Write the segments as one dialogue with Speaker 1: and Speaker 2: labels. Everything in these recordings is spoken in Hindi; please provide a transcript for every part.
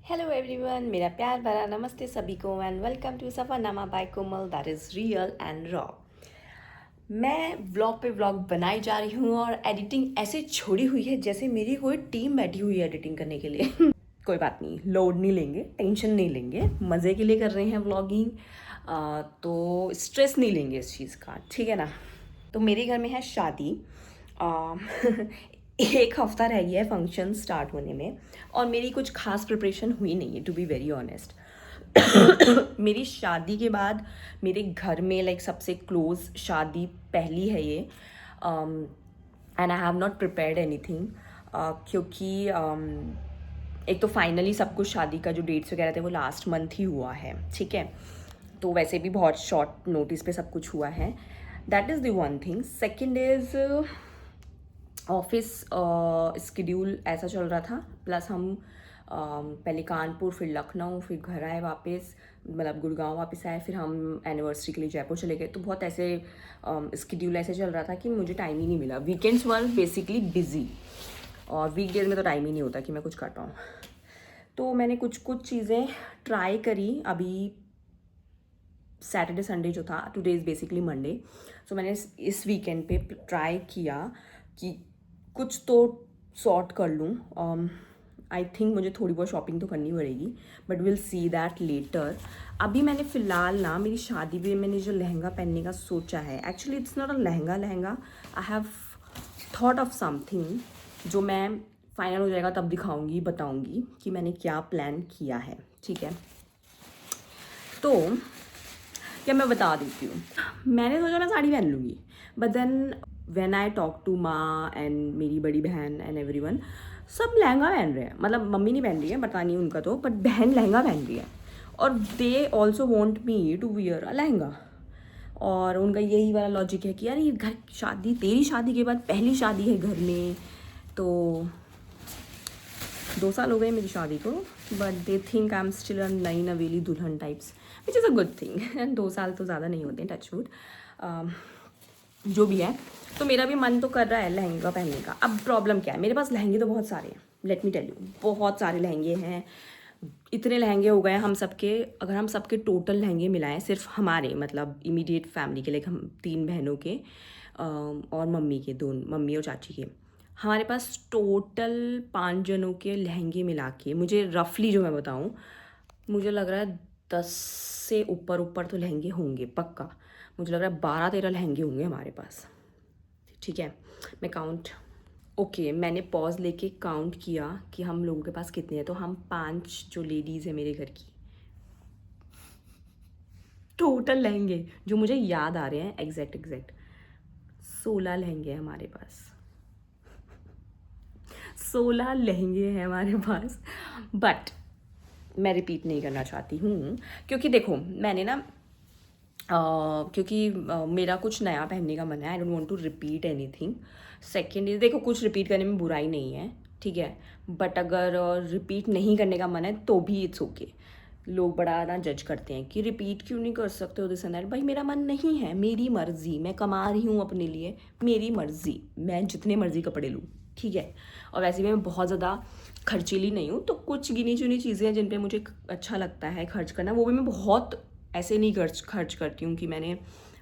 Speaker 1: हेलो एवरीवन, मेरा प्यार भरा नमस्ते सभी को and welcome to Safarnama by Komal that is real and raw. मैं व्लॉग पे व्लॉग बनाई जा रही हूँ और एडिटिंग ऐसे छोड़ी हुई है जैसे मेरी कोई टीम बैठी हुई है एडिटिंग करने के लिए। कोई बात नहीं, लोड नहीं लेंगे, टेंशन नहीं लेंगे, मज़े के लिए कर रहे हैं व्लॉगिंग, तो स्ट्रेस नहीं लेंगे इस चीज़ का, ठीक है ना। तो मेरे घर में है शादी। अ, एक हफ्ता रह गया है फंक्शन स्टार्ट होने में और मेरी कुछ खास प्रिपरेशन हुई नहीं है, टू बी वेरी ऑनेस्ट। मेरी शादी के बाद मेरे घर में लाइक सबसे क्लोज शादी पहली है ये, and I have not prepared anything, क्योंकि एक तो फाइनली सब कुछ शादी का जो डेट्स वगैरह थे वो लास्ट मंथ ही हुआ है, ठीक है। तो वैसे भी बहुत शॉर्ट नोटिस पे सब कुछ हुआ है। That is the one thing. Second is office schedule ऐसा चल रहा था, प्लस हम पहले कानपुर, फिर लखनऊ, फिर घर आए वापस, मतलब गुड़गांव वापस आए, फिर हम एनिवर्सरी के लिए जयपुर चले गए। तो बहुत ऐसे स्केड्यूल ऐसे चल रहा था कि मुझे टाइम ही नहीं मिला। वीकेंड्स वर बेसिकली बिजी और वीकडेज में तो टाइम ही नहीं होता कि मैं कुछ कर पाऊँ। तो मैंने कुछ कुछ चीज़ें ट्राई करी अभी सैटरडे संडे जो था, टुडे इज़ बेसिकली मंडे। सो मैंने इस वीकेंड पे ट्राई किया कि कुछ तो सॉर्ट कर लूँ। आई थिंक मुझे थोड़ी बहुत शॉपिंग तो करनी पड़ेगी, but will see that later. अभी मैंने फ़िलहाल ना मेरी शादी में मैंने जो लहंगा पहनने का सोचा है, actually it's not a lehenga, I have thought of something जो मैं फाइनल हो जाएगा तब दिखाऊंगी, बताऊंगी कि मैंने क्या प्लान किया है, ठीक है। तो क्या मैं बता देती हूँ, मैंने सोचा मैं साड़ी पहन लूँगी, but then when I talk to माँ एंड मेरी बड़ी बहन एंड एवरीवन, सब लहंगा पहन रहे हैं। मतलब मम्मी नहीं पहन रही है, पता नहीं उनका तो, बट बहन लहंगा पहन रही है और they also want me to wear a lehenga. और उनका यही वाला लॉजिक है कि यार ये घर शादी, तेरी शादी के बाद पहली शादी है घर में, तो 2 साल हो गए मेरी शादी को, but they think I am still a नई नवेली दुल्हन types, which is a good thing. 2 साल तो ज़्यादा नहीं होते, टचवुड, जो भी है। तो मेरा भी मन तो कर रहा है लहंगा पहनने का। अब प्रॉब्लम क्या है, मेरे पास लहंगे तो बहुत सारे हैं, लेट मी टेल यू, बहुत सारे लहंगे हैं। इतने लहंगे हो गए हम सबके, अगर हम सबके टोटल लहंगे मिलाएं, सिर्फ हमारे मतलब इमीडिएट फैमिली के लिए, हम 3 बहनों के और मम्मी के, 2 मम्मी और चाची के, हमारे पास टोटल 5 जनों के लहंगे मिला के, मुझे रफली जो मैं बताऊं, मुझे लग रहा है 10 से ऊपर ऊपर तो लहंगे होंगे पक्का। मुझे लग रहा है 12-13 लहंगे होंगे हमारे पास, ठीक है। मैं काउंट, ओके, मैंने पॉज लेके काउंट किया कि हम लोगों के पास कितने हैं। तो हम 5 जो लेडीज़ हैं मेरे घर की, टोटल लहंगे जो मुझे याद आ रहे हैं एग्जैक्ट 16 लहंगे हैं हमारे पास। 16 लहंगे हैं हमारे पास, बट मैं रिपीट नहीं करना चाहती हूँ, क्योंकि देखो मैंने ना क्योंकि मेरा कुछ नया पहनने का मन है, I don't want to repeat anything. Second is, देखो कुछ रिपीट करने में बुराई नहीं है, ठीक है, बट अगर रिपीट नहीं करने का मन है तो भी इट्स ओके। लोग बड़ा ना जज करते हैं कि रिपीट क्यों नहीं कर सकते हो दिस एंड दैट। भाई मेरा मन नहीं है, मेरी मर्जी, मैं कमा रही हूँ अपने लिए, मेरी मर्जी, मैं जितने मर्जी कपड़े लूँ, ठीक है। और वैसे भी मैं बहुत ज़्यादा खर्चीली नहीं हूँ, तो कुछ गिनी चुनी चीज़ें हैं जिन पे मुझे अच्छा लगता है खर्च करना, वो भी मैं बहुत ऐसे नहीं खर्च करती हूँ कि मैंने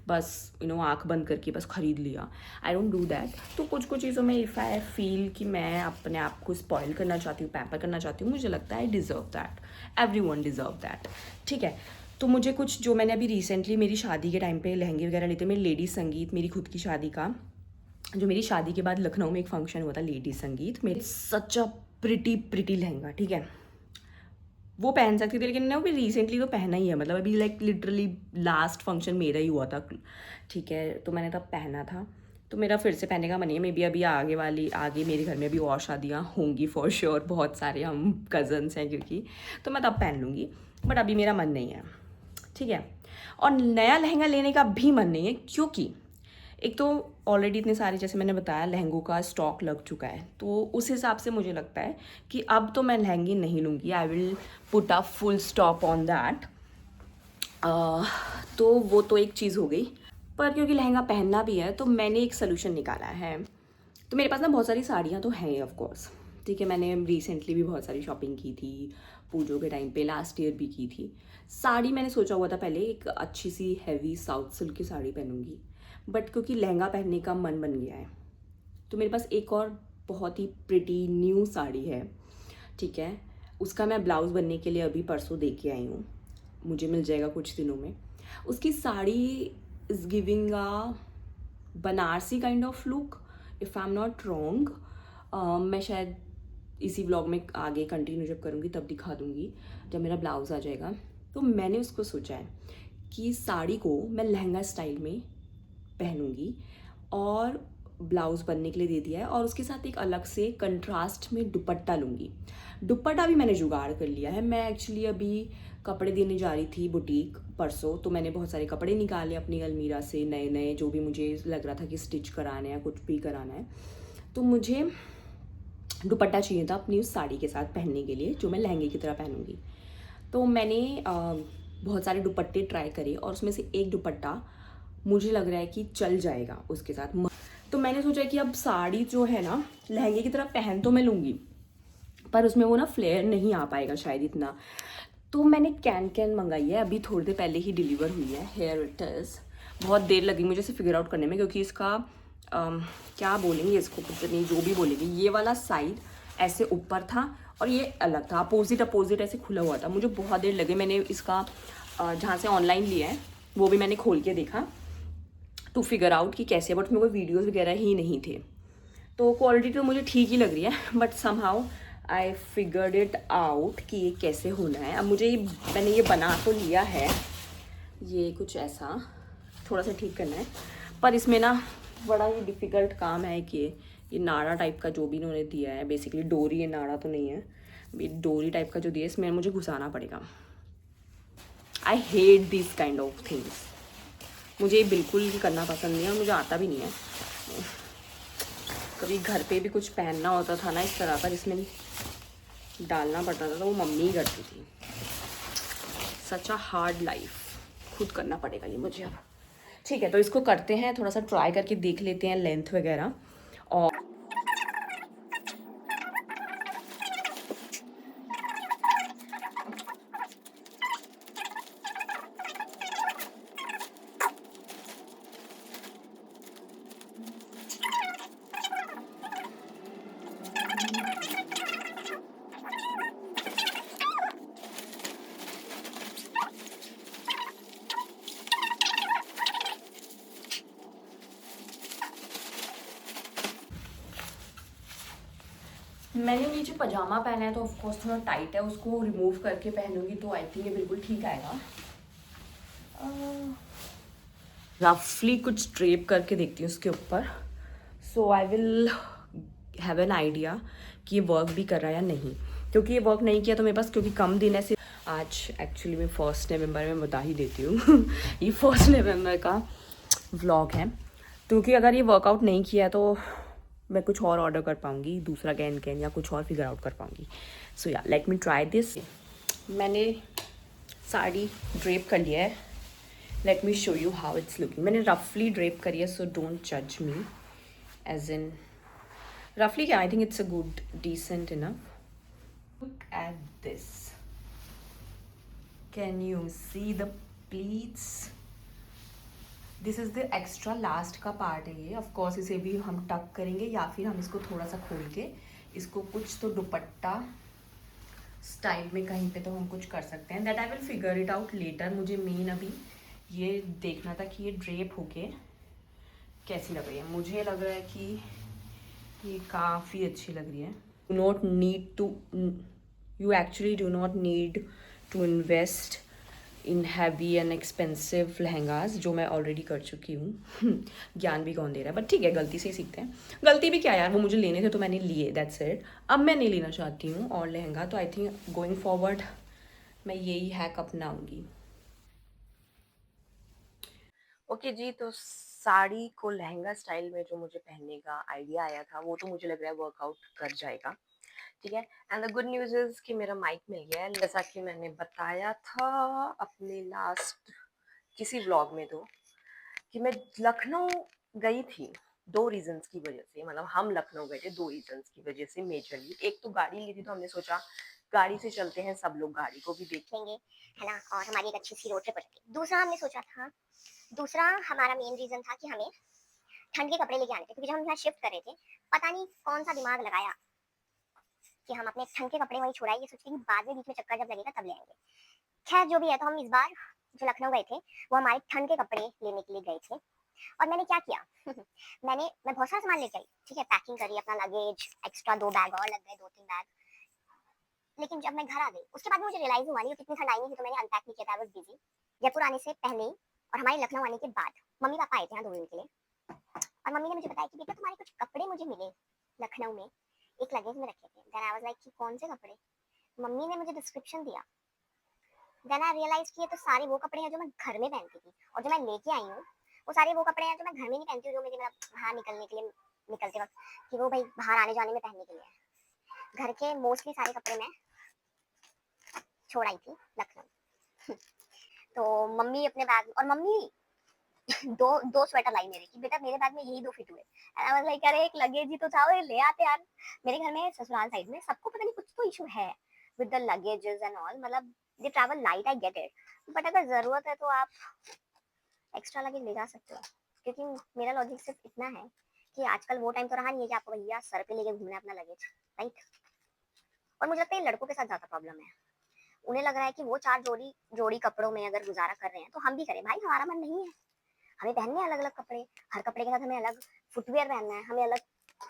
Speaker 1: बस आँख बंद करके बस ख़रीद लिया। I don't do that. तो कुछ कुछ चीज़ों में इफ़ आई फील कि मैं अपने आप को स्पॉइल करना चाहती हूँ, पैम्पर करना चाहती हूँ, मुझे लगता है I deserve that, everyone deserve that, ठीक है। तो मुझे कुछ, जो मैंने अभी रिसेंटली मेरी शादी के टाइम पे लहंगे वगैरह लेते, मेरी लेडीज़ संगीत, मेरी खुद की शादी का, जो मेरी शादी के बाद लखनऊ में एक फंक्शन हुआ था लेडीज़ संगीत, मेरे सच अ प्रिटी लहंगा, ठीक है, वो पहन सकती थी, लेकिन ना वो भी रिसेंटली तो पहना ही है, मतलब अभी लाइक लिटरली लास्ट फंक्शन मेरा ही हुआ था, ठीक है, तो मैंने तब पहना था। तो मेरा फिर से पहनने का मन नहीं है। मे बी अभी आगे मेरे घर में भी और शादियाँ होंगी फॉर श्योर, बहुत सारे हम कज़न्स हैं क्योंकि, तो मैं तब पहन लूँगी, बट अभी मेरा मन नहीं है, ठीक है। और नया लहंगा लेने का भी मन नहीं है, क्योंकि एक तो ऑलरेडी इतने सारे, जैसे मैंने बताया, लहंगों का स्टॉक लग चुका है, तो उस हिसाब से मुझे लगता है कि अब तो मैं लहंगे नहीं लूँगी, I will put a full stop on that. तो वो तो एक चीज़ हो गई, पर क्योंकि लहंगा पहनना भी है तो मैंने एक सोल्यूशन निकाला है। तो मेरे पास ना बहुत सारी साड़ियाँ तो हैं ऑफ कोर्स, ठीक है, मैंने रिसेंटली भी बहुत सारी शॉपिंग की थी, पूजों के टाइम पे लास्ट ईयर भी की थी। साड़ी मैंने सोचा हुआ था पहले एक अच्छी सी हैवी साउथ सिल्क की साड़ी पहनूंगी, बट क्योंकि लहंगा पहनने का मन बन गया है तो मेरे पास एक और बहुत ही प्रिटी न्यू साड़ी है, ठीक है। उसका मैं ब्लाउज़ बनने के लिए अभी परसों दे के आई हूँ, मुझे मिल जाएगा कुछ दिनों में। उसकी sari is giving a Banarasi kind of look, if I am not wrong. मैं शायद इसी व्लॉग में आगे कंटिन्यू जब करूँगी तब दिखा दूँगी जब मेरा ब्लाउज़ आ जाएगा। तो मैंने उसको सोचा है कि साड़ी को मैं लहंगा स्टाइल में पहनूंगी और ब्लाउज़ बनने के लिए दे दिया है, और उसके साथ एक अलग से कंट्रास्ट में दुपट्टा लूँगी। दुपट्टा भी मैंने जुगाड़ कर लिया है। मैं एक्चुअली अभी कपड़े देने जा रही थी बुटीक परसों, तो मैंने बहुत सारे कपड़े निकाले अपनी अलमीरा से, नए नए जो भी मुझे लग रहा था कि स्टिच कराना है या कुछ भी कराना है। तो मुझे दुपट्टा चाहिए था अपनी उस साड़ी के साथ पहनने के लिए जो मैं लहंगे की तरह पहनूंगी। तो मैंने बहुत सारे दुपट्टे ट्राई करे और उसमें से एक दुपट्टा मुझे लग रहा है कि चल जाएगा उसके साथ। तो मैंने सोचा कि अब साड़ी जो है ना लहंगे की तरह पहन तो मैं लूँगी, पर उसमें वो ना फ्लेयर नहीं आ पाएगा शायद इतना। तो मैंने कैन मंगाई है, अभी थोड़ी देर पहले ही डिलीवर हुई है। हेयर इट इज़, बहुत देर लगी मुझे इसे फिगर आउट करने में, क्योंकि इसका क्या बोलेंगे इसको, कुछ नहीं जो भी बोलेंगे, ये वाला साइड ऐसे ऊपर था और ये अलग था, अपोजिट ऐसे खुला हुआ था। मुझे बहुत देर लगे, मैंने इसका जहाँ से ऑनलाइन लिया है वो भी मैंने खोल के देखा टू फिगर आउट कि कैसे, बट उसमें कोई वीडियोज़ वगैरह ही नहीं थे। तो क्वालिटी तो मुझे ठीक ही लग रही है, but somehow I figured it out कि ये कैसे होना है। अब मैंने ये बना तो लिया है, ये कुछ ऐसा थोड़ा सा ठीक करना है, पर इसमें ना बड़ा ही डिफ़िकल्ट काम है कि ये नाड़ा टाइप का जो भी इन्होंने दिया है, बेसिकली डोरी है, नाड़ा तो नहीं है, डोरी टाइप का जो दिया है इसमें मुझे घुसाना पड़ेगा। I hate this kind of things, मुझे ये बिल्कुल भी करना पसंद नहीं है और मुझे आता भी नहीं है। कभी घर पे भी कुछ पहनना होता था ना इस तरह का जिसमें डालना पड़ता था तो वो मम्मी ही करती थी। सच अ हार्ड लाइफ, खुद करना पड़ेगा ये मुझे अब। ठीक है, तो इसको करते हैं, थोड़ा सा ट्राई करके देख लेते हैं लेंथ वगैरह। और मैंने नीचे पजामा पहना है तो ऑफकोर्स थोड़ा टाइट है, उसको रिमूव करके पहनूंगी तो आई थिंक ये बिल्कुल ठीक आएगा। रफली कुछ ड्रेप करके देखती हूँ उसके ऊपर, so I will have an idea कि ये वर्क भी कर रहा है या नहीं। क्योंकि ये वर्क नहीं किया तो मेरे पास, क्योंकि कम दिन है, आज एक्चुअली मैं 1 नवंबर में बता ही देती हूँ ये 1 नवंबर का व्लॉग है, क्योंकि अगर ये वर्कआउट नहीं किया तो मैं कुछ और ऑर्डर कर पाऊँगी, दूसरा कैन या कुछ और फिगर आउट कर पाऊँगी। सो या लेट मी ट्राई दिस। मैंने साड़ी ड्रेप कर लिया है, let me show you how it's looking. मैंने रफली ड्रेप करी है, सो डोंट जज मी, एज इन रफली क्या, I think it's a good decent enough. Look at this, can you see the pleats? This is the extra last का पार्ट है ये। ऑफ कोर्स इसे भी हम टक करेंगे या फिर हम इसको थोड़ा सा खोल के इसको कुछ तो दुपट्टा स्टाइल में कहीं पे तो हम कुछ कर सकते हैं। That I will figure it out later. मुझे मेन अभी ये देखना था कि ये ड्रेप होके कैसी लग रही है। मुझे लग रहा है कि ये काफ़ी अच्छी लग रही है। You not need to, you actually do not need to invest in heavy and expensive lehengas, जो मैं ऑलरेडी कर चुकी हूँ ज्ञान भी कौन दे रहा है, बट ठीक है, गलती से ही सीखते हैं। गलती भी क्या यार, वो मुझे लेने थे तो मैंने लिए, दैट्स इट। अब मैं नहीं लेना चाहती हूँ और लहंगा, तो आई थिंक गोइंग फॉरवर्ड मैं यही हैक अपनाऊंगी। ओके जी, तो साड़ी को लहंगा स्टाइल में जो मुझे पहनने का आइडिया आया था वो तो मुझे लग रहा है वर्कआउट कर जाएगा, ठीक है। And the good news is कि मेरा माइक मिल गया है, जैसा कि मैंने बताया था अपने लास्ट किसी व्लॉग में, तो कि मैं लखनऊ गई थी 2 रीज़न्स की वजह से, मतलब हम लखनऊ गए थे 2 रीज़न्स की वजह से मेजरली। एक तो गाड़ी ली थी तो हमने सोचा गाड़ी से चलते हैं, सब लोग गाड़ी को भी देखेंगे,
Speaker 2: है ना, और हमारी एक अच्छी सी रोड ट्रिप हो जाएगी। दूसरा हमने सोचा था, दूसरा हमारा मेन रीजन था कि हमें ठंड के कपड़े लेके आने थे, क्योंकि जब हम यहाँ शिफ्ट कर रहे थे, पता नहीं कौन सा दिमाग लगाया कि हम अपने ठंड के कपड़े वहीं छुड़ाए, ये सोचते कि बाद में बीच में चक्कर जब लगेगा तब ले आएंगे। खैर जो भी है, तो हम इस बार जो लखनऊ गए थे वो हमारे ठंड के कपड़े लेने के लिए गए थे। और मैंने क्या किया मैं बहुत सारा सामान लेके आई, ठीक है, पैकिंग करी, अपना लगेज, एक्स्ट्रा 2 बैग और लग गए, 2-3 बैग। लेकिन जब मैं घर आ गई उसके बाद मुझे रियलाइज हुआ नहीं, कितनी ठंड आई नहीं थी, तो मैंने अनपैक नहीं किया था, आई वाज बिजी। जयपुर आने से पहले ही और हमारे लखनऊ आने के बाद मम्मी पापा आए थे यहाँ 2 दिन के लिए, और मम्मी ने मुझे बताया कि बेटा तुम्हारे कुछ कपड़े मुझे मिले लखनऊ में, एक लगेज में रखे थे। देन आई वाज लाइक कि कौन से कपड़े? मम्मी ने मुझे डिस्क्रिप्शन दिया। देन आई रियलाइज कि ये तो सारे वो कपड़े हैं जो मैं घर में पहनती थी, और जो मैं लेके आई हूँ वो सारे वो कपड़े हैं जो मैं घर में नहीं पहनती हूँ, जो मुझे मतलब बाहर निकलने के लिए, निकलते वक्त, कि वो भाई बाहर आने जाने में पहनने के लिए है। घर के मोस्टली सारे कपड़े मैं छोड़ आई थी लखनऊ तो मम्मी अपने बैग, और मम्मी दो दो स्वेटर लाई मेरे, कि बेटा मेरे बैग में यही 2 फिट हुए। एंड आई वाज लाइक अरे एक लगेज ही तो था, वो ले आते यार। मेरे घर में ससुराल साइड में सबको पता नहीं कुछ तो इशू है with the luggages and all, मतलब they travel light, I get it, but अगर जरूरत है तो आप एक्स्ट्रा लगेज ले जा सकते हो। क्योंकि मेरा लॉजिक सिर्फ इतना है कि आजकल वो टाइम तो रहा नहीं है कि आपको भैया सर पे लेके घूमना है अपना लगेज, राइट। और मुझे लगता है लड़कों के साथ ज्यादा प्रॉब्लम है, उन्हें लग रहा है कि वो 4 जोड़ी जोड़ी कपड़ों में अगर गुजारा कर रहे हैं तो हम भी करें। भाई हमारा मन नहीं है, हमें पहनने हैं अलग अलग कपड़े, हर कपड़े के साथ हमें अलग फुटवियर पहनना है, हमें अलग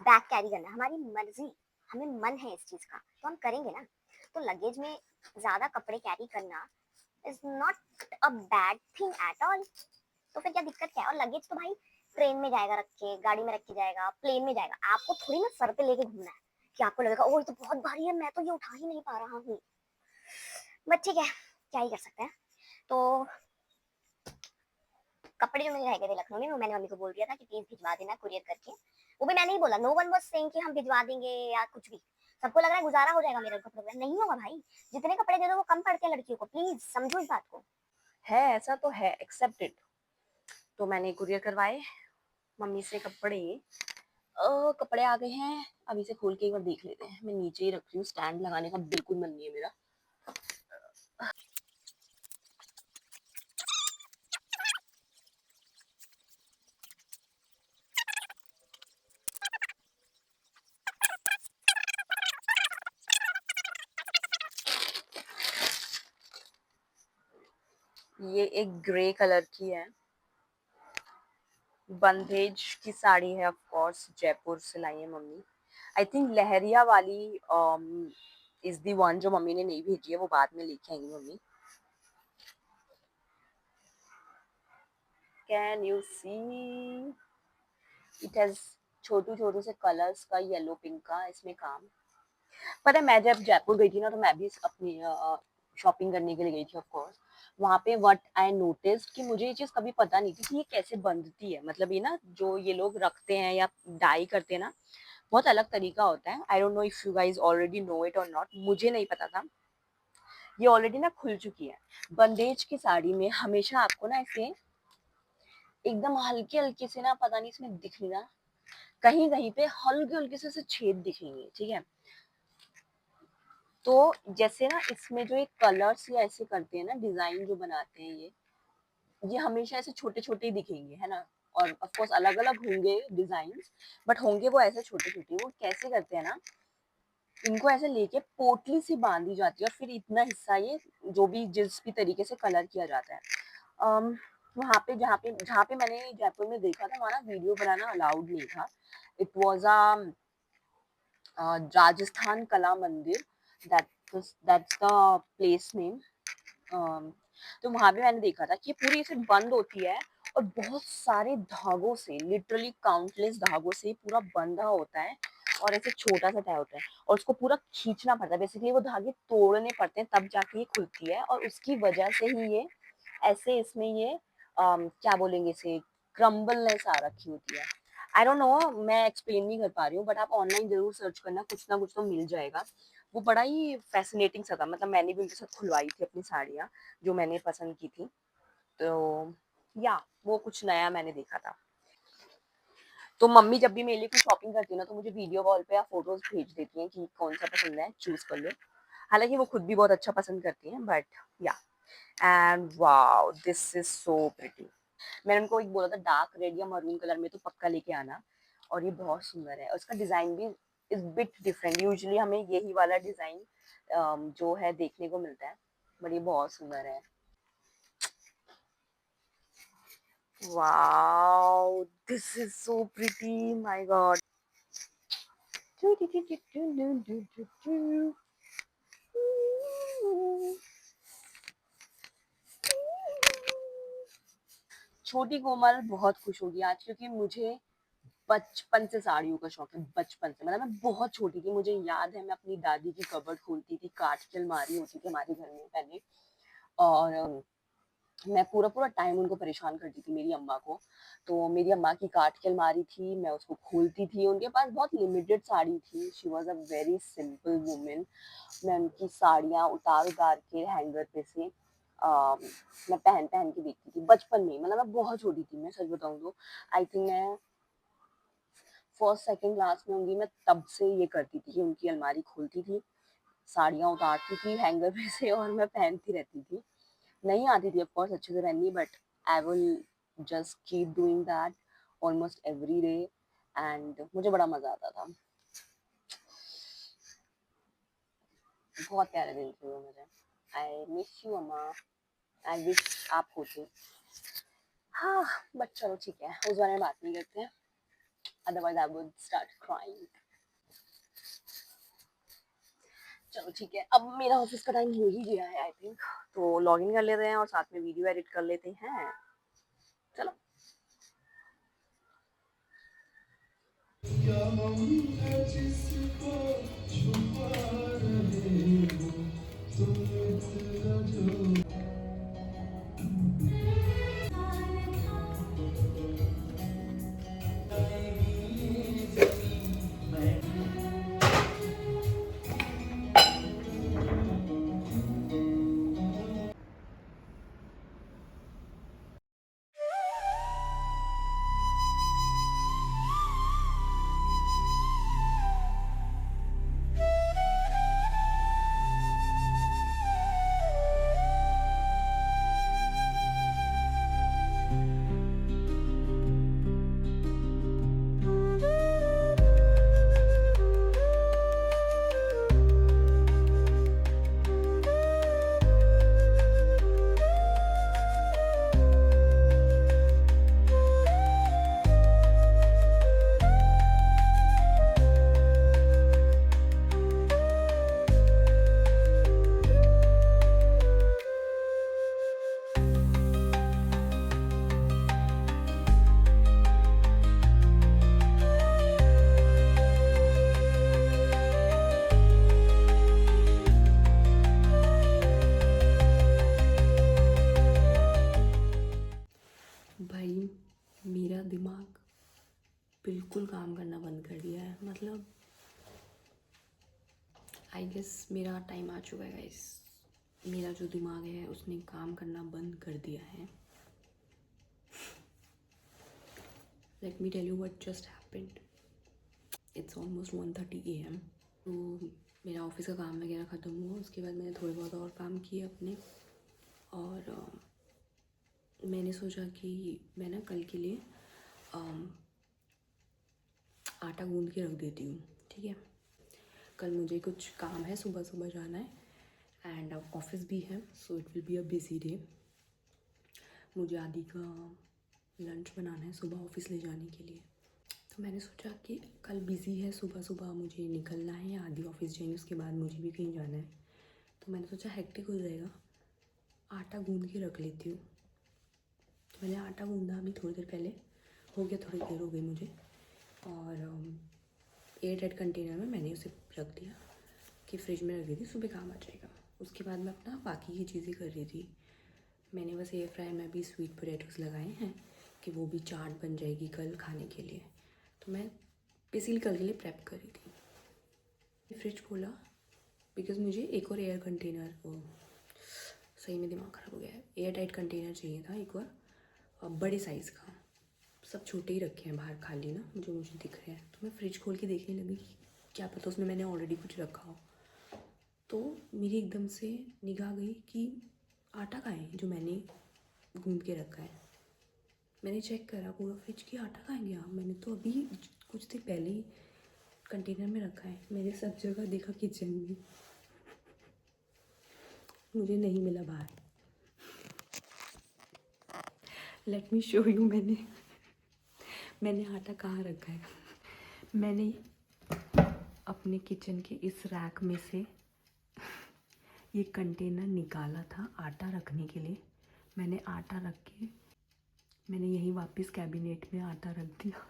Speaker 2: बैग कैरी करना है, हमारी मर्जी, हमें मन है इस चीज का तो हम करेंगे ना। तो लगेज में ज्यादा कपड़े कैरी करना is not a bad thing at all. तो फिर क्या दिक्कत क्या है? और लगेज तो भाई ट्रेन में जाएगा रख के, गाड़ी में रख के जाएगा, प्लेन में जाएगा, आपको थोड़ी ना सर पे लेके घूमना है कि आपको लगेगा ओ ये तो बहुत भारी है, मैं तो ये उठा ही नहीं पा रहा हूँ। बट ठीक है, क्या ही कर सकते हैं। तो कपड़े जो मेरे रह गए थे लखनऊ में, वो मैंने मम्मी को बोल दिया था कि प्लीज भिजवा देना कुरियर करके। वो भी मैंने ही बोला, नो वन वाज सेइंग कि हम भिजवा देंगे या कुछ भी। सबको लग रहा है गुजारा हो जाएगा मेरे कपड़ों में, नहीं होगा भाई। जितने कपड़े दे दो वो कम पड़ते हैं लड़कियों को, प्लीज समझो इस बात को।
Speaker 1: है ऐसा तो है, एक्सेप्टेड। तो मैंने कुरियर करवाए मम्मी से कपड़े। कपड़े आ गए हैं, अब इसे खोल के एक बार देख लेते हैं। मैं नीचे ही रख रही हूँ, स्टैंड लगाने का बिल्कुल मन नहीं है मेरा। ये एक ग्रे कलर की है, बंदेज की साड़ी है, ऑफ कोर्स जयपुर से लाई है मम्मी। आई थिंक लहरिया वाली इज दी वन जो मम्मी ने नहीं भेजी है, वो बाद में लेके आएंगी mummy. Can you see, it has छोटू छोटू से कलर्स का, येलो पिंक का इसमें काम। पता है, मैं जब जयपुर गई थी ना, तो मैं भी अपनी शॉपिंग करने के लिए गई थी ऑफ कोर्स। वहाँ पे व्हाट आई नोटिस कि मुझे ये चीज़ कभी पता नहीं थी कि ये कैसे बंधती है। मतलब ये ना जो ये लोग रखते हैं या डाई करते हैं ना, बहुत अलग तरीका होता है। I don't know if you guys already know it और नॉट, मुझे नहीं पता था। ये ऑलरेडी ना खुल चुकी है। बंदेज की साड़ी में हमेशा आपको ना ऐसे एकदम हल्के हल्के से ना, पता नहीं इसमें दिख रही ना, कहीं कहीं पे हल्के हल्के से छेद दिखेंगे, ठीक है। तो जैसे ना इसमें जो एक कलर्स या ऐसे करते हैं ना, डिजाइन जो बनाते हैं ये हमेशा ऐसे छोटे छोटे ही दिखेंगे, है ना। और ऑफ कोर्स अलग अलग होंगे डिजाइन, बट होंगे वो ऐसे छोटे छोटे। वो कैसे करते हैं ना, इनको ऐसे लेके पोटली सी बांधी जाती है, और फिर इतना हिस्सा ये जो भी जिस भी तरीके से कलर किया जाता है। वहाँ पे जहाँ पे मैंने जयपुर में देखा था, वहाँ ना वीडियो बनाना अलाउड नहीं था। इट वॉज राजस्थान कला मंदिर, दैट्स द प्लेस नेम। तो वहां भी मैंने देखा था कि ये पूरी ऐसे बंद होती है, और बहुत सारे धागों से, लिटरली काउंटलेस धागों से पूरा बंधा होता है, और ऐसे छोटा सा तय होता है, और उसको पूरा खींचना पड़ता है। बेसिकली वो धागे तोड़ने पड़ते हैं तब जाके ये खुलती है, और उसकी वजह से ही ये ऐसे इसमें ये क्या बोलेंगे इसे, क्रम्बलनेस आ रखी होती है। आई डोंट नो, मैं एक्सप्लेन नहीं कर पा रही हूँ, बट आप ऑनलाइन जरूर सर्च करना, कुछ ना कुछ तो मिल जाएगा। वो बड़ा ही फैसिनेटिंग सा था। मतलब मैंने भी उनके साथ खुलवाई थी अपनी साड़ियाँ, जो मैंने पसंद की थी। तो या वो कुछ नया मैंने देखा था। तो मम्मी जब भी मेरे लिए कुछ शॉपिंग करती है ना, तो मुझे वीडियो कॉल पे या फोटोज भेज देती हैं कि कौन सा पसंद है, चूज कर लो। हालांकि वो खुद भी बहुत अच्छा पसंद करती हैं, बट या। And wow, this is so pretty. मैंने उनको एक बोला था डार्क रेड या मरून कलर में तो पक्का लेके आना, और ये बहुत सुंदर है। उसका डिज़ाइन भी इज बिट डिफरेंट। यूजुअली हमें यही वाला डिज़ाइन जो है देखने को मिलता है, बट ये बहुत सुंदर है। Wow, this is so pretty, my God. छोटी कोमल बहुत खुश होगी आज, क्योंकि मुझे बचपन से साड़ियों का शौक है। बचपन से, मतलब मैं बहुत छोटी थी, मुझे याद है मैं अपनी दादी की कबर्ड खोलती थी, कांच की अलमारी होती थी हमारे घर में पहले, और मैं पूरा पूरा टाइम उनको परेशान करती थी, मेरी अम्मा को। तो मेरी अम्मा की कांच की अलमारी थी, मैं उसको खोलती थी, उनके पास बहुत लिमिटेड साड़ी थी। She was a very simple women. मैं उनकी साड़ियाँ उतार उतार के हैंगर पे से मैं पहन पहन के देखती थी बचपन में। मतलब मैं बहुत छोटी थी, मैं सच बताऊँ तो आई थिंक मैं फर्स्ट सेकंड क्लास में होंगी, मैं तब से ये करती थी कि उनकी अलमारी खोलती थी, साड़ियाँ उतारती थी हैंगर पे से और मैं पहनती रहती थी। नहीं आती थी ऑफ कोर्स अच्छे से पहननी, but I will just keep doing that almost every day, and मुझे बड़ा मजा आता था। बहुत प्यारे दिन थे वो मुझे। आई मिस यू अम्मा, आई विश आप होते। हाँ, बट चलो ठीक है, उस बारे में बात नहीं करते हैं, otherwise I would start crying. चलो ठीक है, अब मेरा ऑफिस का टाइम हो ही गया है आई थिंक, तो लॉग इन कर लेते हैं और साथ में वीडियो एडिट कर लेते हैं। चलो। भाई, मेरा दिमाग बिल्कुल काम करना बंद कर दिया है। मतलब आई गेस मेरा टाइम आ चुका है गाइस। मेरा जो दिमाग है उसने काम करना बंद कर दिया है। Let me tell you what just happened. It's almost 1:30 AM। तो मेरा ऑफिस का काम वगैरह ख़त्म हुआ, उसके बाद मैंने थोड़े बहुत और काम किए अपने, और मैंने सोचा कि मैं ना कल के लिए आटा गूंद के रख देती हूँ, ठीक है। कल मुझे कुछ काम है, सुबह सुबह जाना है एंड ऑफिस भी है, so it will be a busy day. मुझे आदि का लंच बनाना है सुबह ऑफिस ले जाने के लिए। तो मैंने सोचा कि कल बिज़ी है, सुबह सुबह मुझे निकलना है, आदि ऑफिस जाएंगे, उसके बाद मुझे भी कहीं जाना है। तो मैंने सोचा हेक्टिक हो जाएगा, आटा गूंद के रख लेती हूँ। तो मैंने आटा गूंदा अभी थोड़ी देर पहले, हो गया, थोड़ी देर हो गई मुझे, और एयर टाइट कंटेनर में मैंने उसे रख दिया कि फ्रिज में रख दी थी, सुबह काम आ जाएगा। उसके बाद मैं अपना बाकी की चीज़ें कर रही थी। मैंने बस एयर फ्राई में भी स्वीट पोटैटोस लगाए हैं कि वो भी चाट बन जाएगी कल खाने के लिए। तो मैं बेसिकली कल के लिए प्रेप कर रही थी। फ्रिज खोला बिकॉज़ मुझे एक और एयर कंटेनर, सही में दिमाग ख़राब हो गया है, एयर टाइट कंटेनर चाहिए था एक और बड़े साइज़ का। सब छोटे ही रखे हैं बाहर खाली ना, मुझे दिख रहे हैं। तो मैं फ्रिज खोल के देखने लगी कि क्या पता उसमें मैंने ऑलरेडी कुछ रखा हो। तो मेरी एकदम से निगाह गई कि आटा कहाँ है जो मैंने गूंद के रखा है। मैंने चेक करा पूरा फ्रिज की, आटा कहाँ गया, मैंने तो अभी कुछ देर पहले ही कंटेनर में रखा है। मैंने सब जगह देखा, किचन में, मुझे नहीं मिला बाहर। लेट मी शो यू मैंने आटा कहाँ रखा है। मैंने अपने किचन के इस रैक में से ये कंटेनर निकाला था आटा रखने के लिए। मैंने आटा रख के मैंने यहीं वापस कैबिनेट में आटा रख दिया।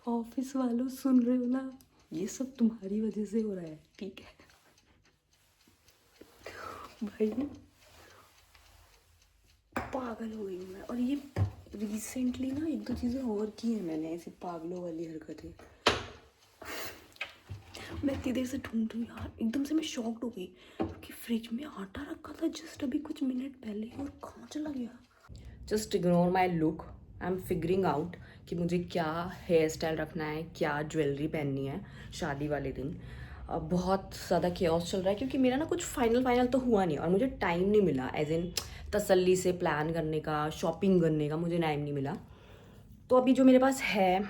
Speaker 1: ऑफिस वालों, सुन रहे हो ना, ये सब तुम्हारी वजह से हो रहा है, ठीक है भाई। पागल हो गई हूँ मैं। और ये रिसेंटली ना 1-2 चीज़ें और की हैं मैंने, ऐसी पागलों वाली हरकतें। मैं इतनी देर से ढूंढ रही हूँ यार, एकदम से मैं शॉक्ड हो गई क्योंकि फ्रिज में आटा रखा था जस्ट अभी कुछ मिनट पहले, और कहाँ चला गया। Just ignore my look, I am figuring out कि मुझे क्या हेयर स्टाइल रखना है, क्या ज्वेलरी पहननी है शादी वाले दिन। अब बहुत ज़्यादा केओस चल रहा है क्योंकि मेरा ना कुछ फाइनल तो हुआ नहीं और मुझे टाइम नहीं मिला, एज इन तसल्ली से प्लान करने का, शॉपिंग करने का मुझे टाइम नहीं मिला। तो अभी जो मेरे पास है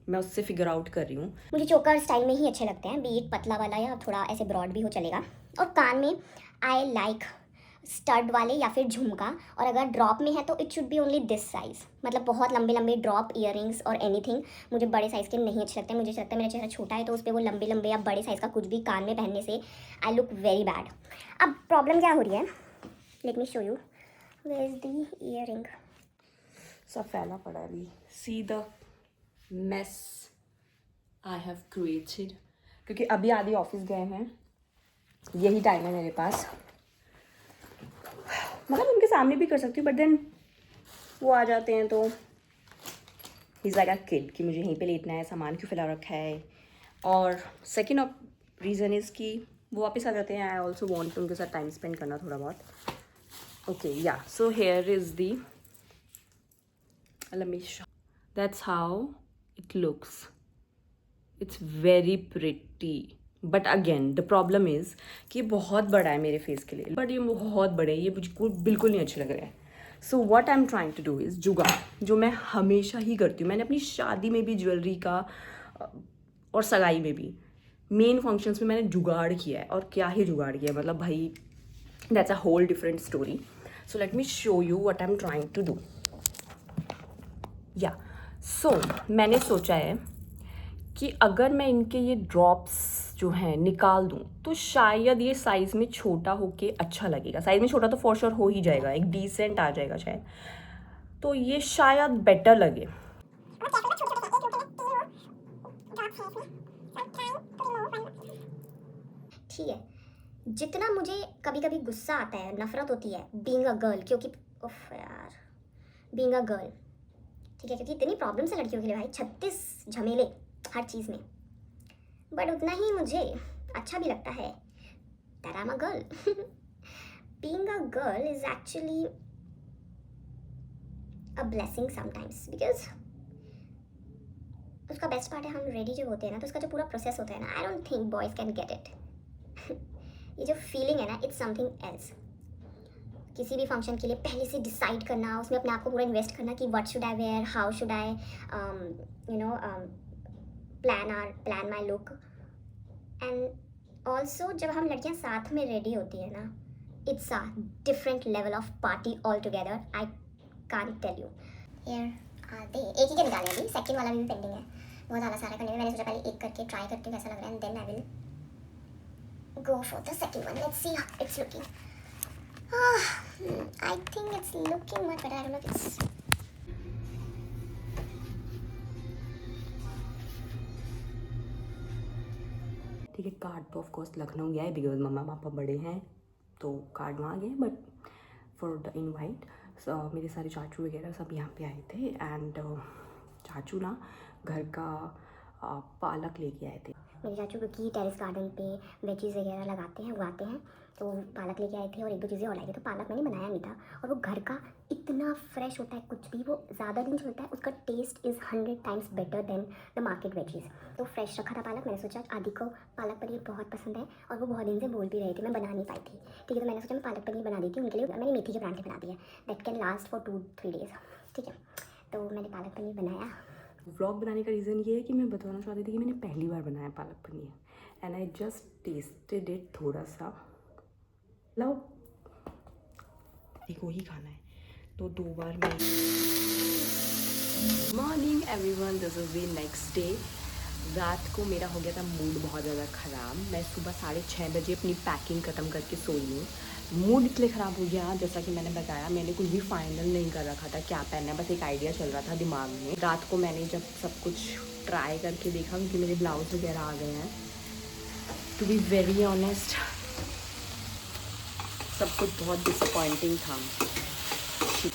Speaker 1: मैं उससे फिगर आउट कर रही हूँ।
Speaker 2: मुझे चोकर स्टाइल में ही अच्छे लगते हैं, बीट पतला वाला या थोड़ा ऐसे ब्रॉड भी हो चलेगा। और कान में आई लाइक स्टड वाले या फिर झुमका, और अगर ड्रॉप में है तो it should be only this size, मतलब बहुत लंबे लंबे ड्रॉप ईयरिंग्स और एनीथिंग मुझे बड़े साइज़ के नहीं अच्छे लगते। मुझे लगता है मेरा चेहरा छोटा है तो उस पर वो लंबे लंबे या बड़े साइज़ का कुछ भी कान में पहनने से आई लुक वेरी बैड। अब प्रॉब्लम क्या हो रही है, let me show you, where is the earring.
Speaker 1: सब फैला पड़ा है अभी, see the mess I have created. क्योंकि अभी आदि ऑफिस गए हैं, यही टाइम है मेरे पास, मतलब उनके सामने भी कर सकती हूँ बट देन वो आ जाते हैं तो इज़ लाइक अ किड कि मुझे यहीं पे लेटना है, सामान क्यों फैला रखा है। और सेकेंड रीज़न इज़ कि वो वापस आ जाते हैं, आई ऑल्सो वॉन्ट उनके साथ टाइम स्पेंड करना थोड़ा बहुत। ओके या so here is the, let me show, that's how it looks, it's very pretty but again the problem is कि बहुत बड़ा है मेरे फेस के लिए, बट ये बहुत बड़े हैं, ये मुझे बिल्कुल नहीं अच्छे लग रहे हैं। So what I am trying to do is जुगाड़, जो मैं हमेशा ही करती हूँ। मैंने अपनी शादी में भी ज्वेलरी का और सगाई में भी मेन फंक्शंस में मैंने जुगाड़ किया है, और क्या ही जुगाड़ किया है, मतलब भाई that's a whole different story. So let me show you what I am trying to do. या सो मैंने सोचा है कि अगर मैं इनके ये ड्रॉप्स जो हैं निकाल दूँ तो शायद ये साइज़ में छोटा होके अच्छा लगेगा। साइज़ में छोटा तो फॉर श्योर हो ही जाएगा, एक डिसेंट आ जाएगा शायद, तो ये शायद बेटर लगे।
Speaker 2: ठीक है, जितना मुझे कभी कभी गुस्सा आता है, नफरत होती है बीइंग अ गर्ल, क्योंकि उफ यार, बीइंग अ गर्ल, ठीक है, क्योंकि इतनी प्रॉब्लम्स है लड़कियों के लिए भाई, 36 झमेले हर चीज़ में, बट उतना ही मुझे अच्छा भी लगता है that I am a girl. Being a girl is actually a blessing sometimes, because उसका बेस्ट पार्ट है हम रेडी जब होते हैं ना, तो उसका जो पूरा प्रोसेस होता है ना, I don't think boys can get it. ये जो फीलिंग है ना, इट्स समथिंग एल्स। किसी भी फंक्शन के लिए पहले से डिसाइड करना, उसमें अपने आप को पूरा इन्वेस्ट करना कि what should I wear, how should I you know plan my look. And also जब हम लड़कियां साथ में रेडी होती है ना, it's a different level of party all together, I can't tell you. Here are they, एक ही के निकाले अभी, सेकंड वाला भी पेंडिंग है, बहुत ज़्यादा सारा करने में। मैंने सोचा पहले एक करके ट्राई करती हूँ कैसा लग रहा है, and then I will go for the second one. Let's see how it's looking. I think it's looking much better. I don't know if it's...
Speaker 1: ठीक है, कार्ड तो ऑफ कोर्स लखनऊ गया है बिकॉज मम्मा पापा बड़े हैं तो कार्ड वहाँ गए, बट फॉर द इनवाइट मेरे सारे चाचू वगैरह सब यहाँ पे आए थे। एंड चाचू ना घर का पालक लेके आए थे।
Speaker 2: मेरे चाचू क्योंकि टेरेस गार्डन पे वेजीज वगैरह लगाते हैं, उगाते हैं, तो पालक लेके आए थे और 1-2 चीज़ें और लाई थी। तो पालक मैंने बनाया नहीं था और वो घर का इतना फ्रेश होता है, कुछ भी वो ज़्यादा दिन चलता है, उसका taste is 100 times better than the market veggies. तो फ्रेश रखा था पालक। मैंने सोचा आदि को पालक पनीर बहुत पसंद है और वो बहुत दिन से बोल भी रही थी, मैं बना नहीं पाई थी। ठीक है, तो मैंने सोचा मैं पालक पनीर बना देती हूँ उनके लिए। मैंने मेथी के परांठे बना दिए, that can last for 2-3 days. ठीक है, तो मैंने पालक पनीर बनाया।
Speaker 1: व्लॉग बनाने का रीज़न ये है कि मैं बताना चाहती थी कि मैंने पहली बार बनाया palak paneer and I just tested it थोड़ा सा। लो देखो ही खाना है तो 2 बार मैं। Morning everyone, this is the next day. रात को मेरा हो गया था मूड बहुत ज़्यादा ख़राब। मैं सुबह 6:30 बजे अपनी पैकिंग ख़त्म करके सोई हूँ। मूड इसलिए ख़राब हो गया, जैसा कि मैंने बताया, मैंने कुछ भी फाइनल नहीं कर रखा था क्या पहनना है, बस एक आइडिया चल रहा था दिमाग में। रात को मैंने जब सब कुछ ट्राई करके देखा, क्योंकि मेरे ब्लाउज वगैरह आ गए हैं, टू बी वेरी ऑनेस्ट सब कुछ बहुत डिसअपॉइंटिंग था।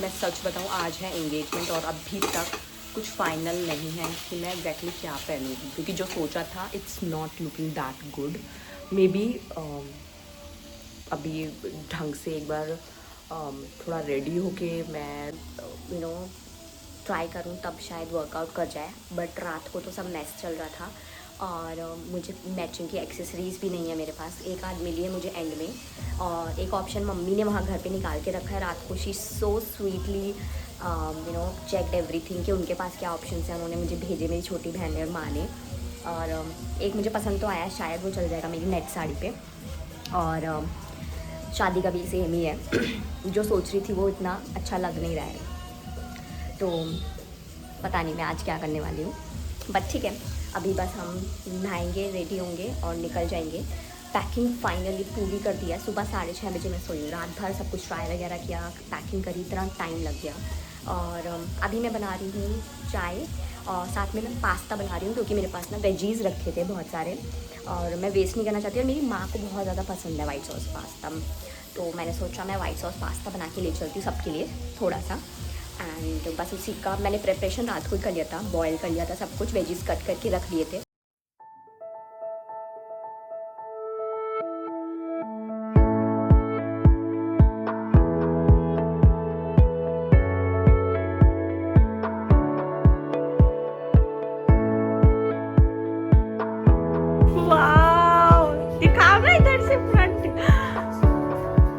Speaker 1: मैं सच बताऊँ, आज है एंगेजमेंट और अभी तक कुछ फाइनल नहीं है कि मैं एग्जैक्टली क्या पहनूँगी, क्योंकि जो सोचा था it's not looking that good. May be अभी ढंग से एक बार थोड़ा रेडी होके मैं ट्राई करूँ तब शायद वर्कआउट कर जाए। बट रात को तो सब मैस चल रहा था और मुझे मैचिंग की एक्सेसरीज़ भी नहीं है मेरे पास। एक आध मिली है मुझे एंड में, और एक ऑप्शन मम्मी ने वहाँ घर पे निकाल के रखा है रात को। She so sweetly checked everything कि उनके पास क्या ऑप्शन है। उन्होंने मुझे भेजे, मेरी छोटी बहन ने और माँ ने। और एक मुझे पसंद तो आया, शायद वो चल जाएगा मेरी नेट साड़ी पे। और शादी का भी सेम ही है। जो सोच रही थी वो इतना अच्छा लग नहीं रहा है, तो पता नहीं मैं आज क्या करने वाली हूँ। बट ठीक है, अभी बस हम नहाएंगे, रेडी होंगे और निकल जाएंगे। पैकिंग फाइनली पूरी कर दिया। सुबह 6:30 बजे मैं सोई हूँ। रात भर सब कुछ ट्राई वगैरह किया, पैकिंग करी, इतना टाइम लग गया। और अभी मैं बना रही हूँ चाय और साथ में मैं पास्ता बना रही हूँ, क्योंकि मेरे पास ना वेजीज़ रखे थे बहुत सारे और मैं वेस्ट नहीं करना चाहती। और मेरी माँ को बहुत ज़्यादा पसंद है वाइट सॉस पास्ता, तो मैंने सोचा मैं वाइट सॉस पास्ता बना के ले चलती हूँ सबके लिए थोड़ा सा। एंड बस उसी का मैंने प्रिपरेशन रात को ही कर लिया था, बॉयल कर लिया था सब कुछ, वेजीज कट करके रख लिए थे। वाओ, दिखाओ ना इधर से फ्रंट।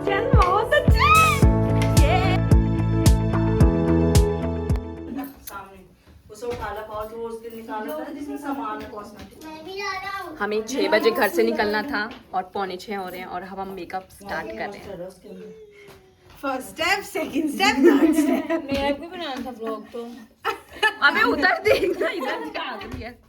Speaker 1: चल बहुत अच्छा ये।
Speaker 3: सामने उसे उठाला पाओ जो उस दिन निकाला था जिसमें सामान है कॉस्मेटिक।
Speaker 2: मैं भी जा रहा हूँ।
Speaker 1: हमें 6 बजे घर से निकलना था और 5:45 हो रहे हैं और हम मेकअप स्टार्ट कर रहे हैं।
Speaker 3: First step, second step, third step.
Speaker 4: मेरा भी बनाना था व्लॉग तो।
Speaker 1: अबे उधर देखना, इधर क्या आ रही है।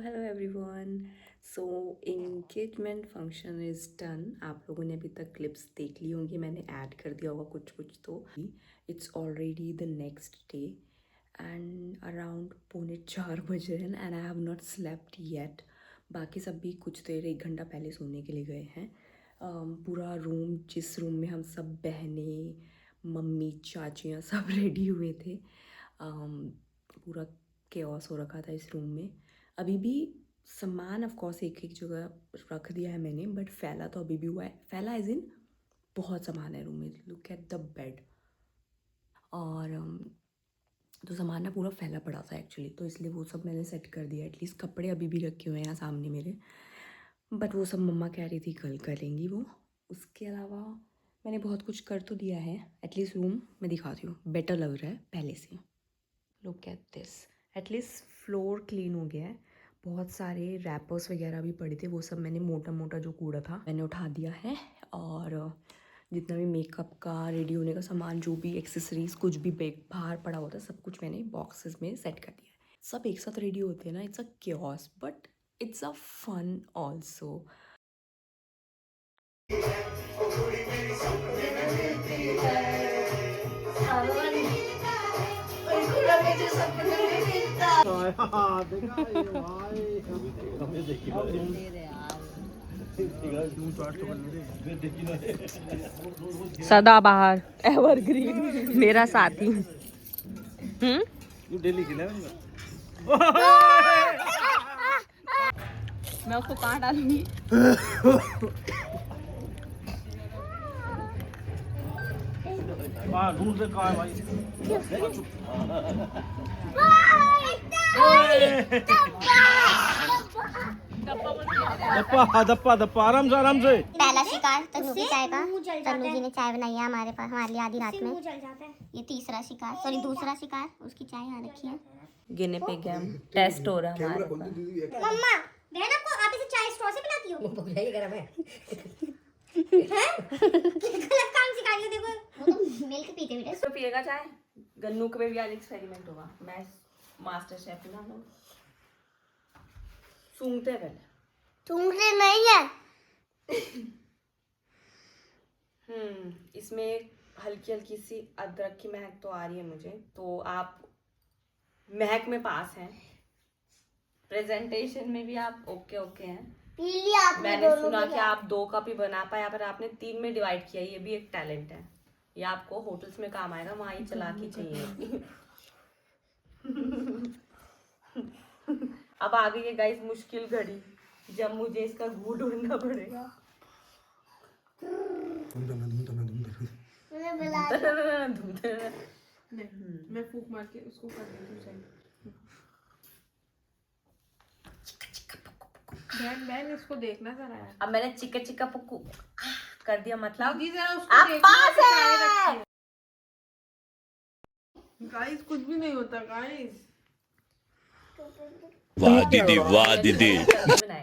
Speaker 1: Hello everyone, so engagement function is done. आप लोगों ने अभी तक क्लिप्स देख ली होंगी, मैंने ऐड कर दिया होगा कुछ कुछ। तो it's already the next day and around 3:45 बज रहे हैं and I have not slept yet. बाकी सब भी कुछ देर 1 घंटा पहले सोने के लिए गए हैं। पूरा रूम, जिस रूम में हम सब बहनें, मम्मी, चाचियाँ सब रेडी हुए थे, पूरा केओस हो रखा था इस रूम में। अभी भी सामान ऑफ कोर्स एक एक जगह रख दिया है मैंने, बट फैला तो अभी भी हुआ है। फैला एज इन बहुत सामान है रूम में। Look at the bed. और तो सामान ना पूरा फैला पड़ा था एक्चुअली, तो इसलिए वो सब मैंने सेट कर दिया। एटलीस्ट कपड़े अभी भी रखे हुए हैं यहाँ सामने मेरे, बट वो सब मम्मा कह रही थी कल करेंगी वो। उसके अलावा मैंने बहुत कुछ कर तो दिया है। एटलीस्ट रूम मैं दिखाती हूँ, बेटर लग रहा है पहले से। Look at this, at least floor clean हो गया है। बहुत सारे रैपर्स वगैरह भी पड़े थे, वो सब मैंने मोटा मोटा जो कूड़ा था मैंने उठा दिया है। और जितना भी मेकअप का, रेडी होने का सामान, जो भी एक्सेसरीज, कुछ भी बाहर पड़ा हुआ था, सब कुछ मैंने बॉक्सेस में सेट कर दिया है। सब एक साथ रेडी होते हैं ना, it's a chaos but it's a fun also. सदाबहार एवरग्रीन मेरा साथी।
Speaker 4: डेली खिला
Speaker 1: मैं उसको कहाँ डालूंगी?
Speaker 4: ढूंढ से कहाँ है भाई? दप्पा दप्पा दप्पा, आराम से।
Speaker 2: पहला शिकार तन्नू की चाय का। तन्नू जी ने चाय बनाई है हमारे लिए आधी रात में। ये तीसरा शिकार, सॉरी दूसरा शिकार, उसकी चाय यहाँ रखी है।
Speaker 1: गिने पे गेम टेस्ट हो रहा है हमारे पास।
Speaker 2: मम्मा बहन आपको आप इसे चाय स्ट्रॉ से पिलाती हो? गरम है। गलत काम सिखा रही हो, देखो वो तो मिल्क पीते हुए।
Speaker 1: तो पिएगा चाय? गन्नू पे भी आज एक्सपेरिमेंट होगा। मैं मास्टर शेफ ना हूँ। सूंघते पहले।
Speaker 2: सूंघते नहीं है।
Speaker 1: इसमें हल्की हल्की सी अदरक की महक तो आ रही है मुझे, तो आप महक में पास हैं, प्रेजेंटेशन में भी आप ओके हैं।
Speaker 2: पी लिया आपने?
Speaker 1: मैंने सुना कि आप 2 कप ही बना पाए, पर आपने 3 में डिवाइड किया, ये भी एक टैलेंट है। ये आपको होटल्स में काम आएगा, वहाँ ही चालाकी चाहिए। अब आ गई है गाइस मुश्किल घड़ी, जब मुझे इसका घूंट ढूंढना पड़ेगा।
Speaker 3: मैं फूक मार के उसको कर देती हूँ। बहन इसको देखना जरा यार।
Speaker 1: अब मैंने चिक्का चिक्का पुक्कू कर दिया, मतलब
Speaker 3: आप
Speaker 1: पास है।
Speaker 3: गाइस कुछ भी नहीं होता गाइस।
Speaker 5: वाह दीदी वाह दीदी।
Speaker 1: बनाएगा